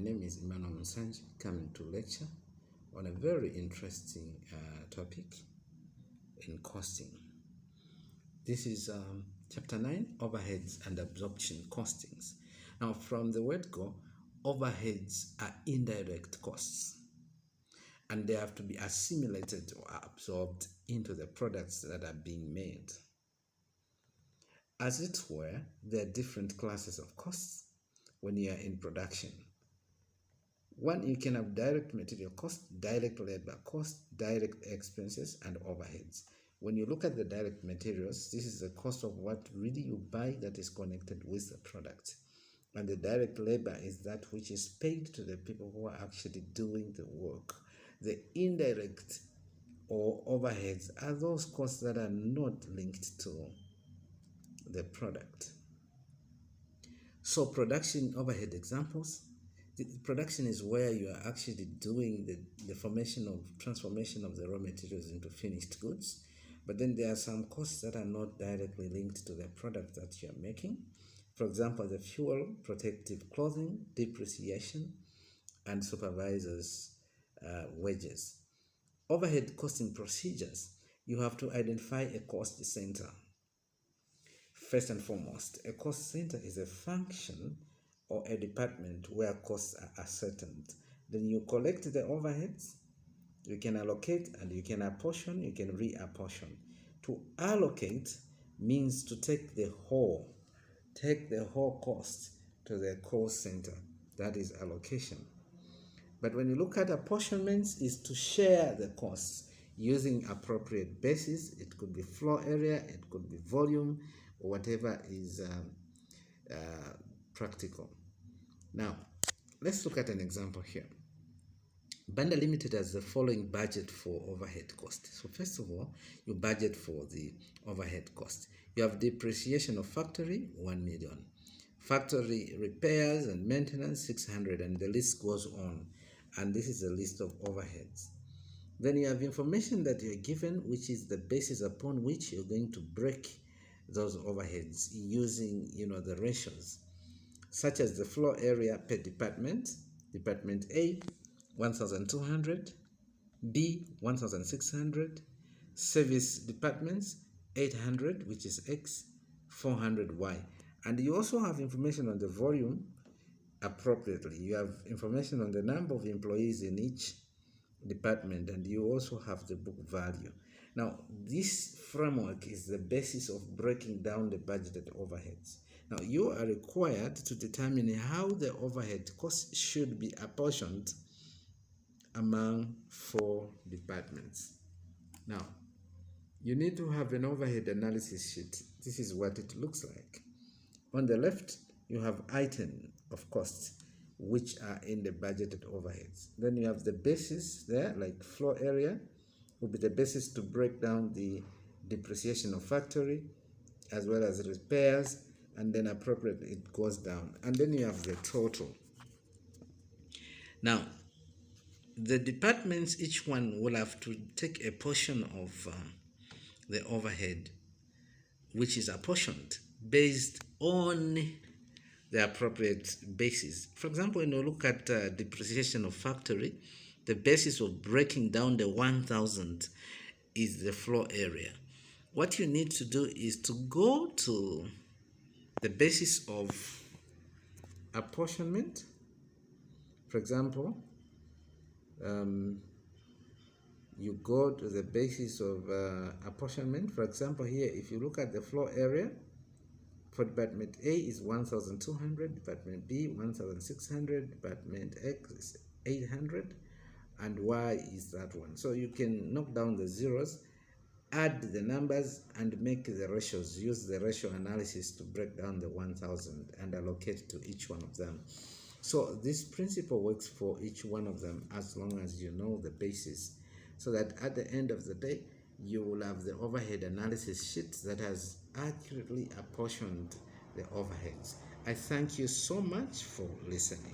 name is Emmanuel Munsanje, coming to lecture on a very interesting topic in costing. This is chapter 9, overheads and absorption costings. Now, from the word go, overheads are indirect costs, and they have to be assimilated or absorbed into the products that are being made. As it were, there are different classes of costs when you are in production. One, you can have direct material cost, direct labor cost, direct expenses, and overheads. When you look at the direct materials, this is the cost of what really you buy that is connected with the product. And the direct labor is that which is paid to the people who are actually doing the work. The indirect or overheads are those costs that are not linked to the product. So production overhead examples. The production is where you are actually doing the transformation of the raw materials into finished goods. But then there are some costs that are not directly linked to the product that you are making. For example, the fuel, protective clothing, depreciation, and supervisors' wages. Overhead costing procedures. You have to identify a cost center. First and foremost, a cost center is a function or a department where costs are ascertained. Then you collect the overheads, you can allocate and you can apportion, you can reapportion. To allocate means to take the whole cost to the cost center. That is allocation. But when you look at apportionments, is to share the costs using appropriate basis. It could be floor area, it could be volume, or whatever is practical. Now, let's look at an example here. Banda Limited has the following budget for overhead cost. So first of all, you budget for the overhead cost. You have depreciation of factory, 1 million. Factory repairs and maintenance, 600, and the list goes on. And this is a list of overheads. Then you have information that you're given, which is the basis upon which you're going to break those overheads using, the ratios, such as the floor area per department. Department A, 1,200, B, 1,600, service departments, 800, which is X, 400 Y. And you also have information on the volume appropriately. You have information on the number of employees in each department, and you also have the book value. Now, this framework is the basis of breaking down the budgeted overheads. Now, you are required to determine how the overhead costs should be apportioned among 4 departments. Now, you need to have an overhead analysis sheet. This is what it looks like. On the left, you have item of costs, which are in the budgeted overheads. Then you have the basis there, like floor area, will be the basis to break down the depreciation of factory, as well as repairs, and then appropriately it goes down. And then you have the total. Now, the departments, each one will have to take a portion of the overhead, which is apportioned based on the appropriate basis. For example, when you look at depreciation of factory, the basis of breaking down the 1,000 is the floor area. What you need to do is to go to the basis of apportionment. For example, you go to the basis of apportionment. For example, here, if you look at the floor area, for Department A is 1,200, Department B 1,600, Department X is 800, and Y is that one. So you can knock down the zeros, add the numbers, and make the ratios. Use the ratio analysis to break down the 1,000 and allocate to each one of them. So this principle works for each one of them as long as you know the basis, so that at the end of the day, you will have the overhead analysis sheet that has accurately apportioned the overheads. I thank you so much for listening.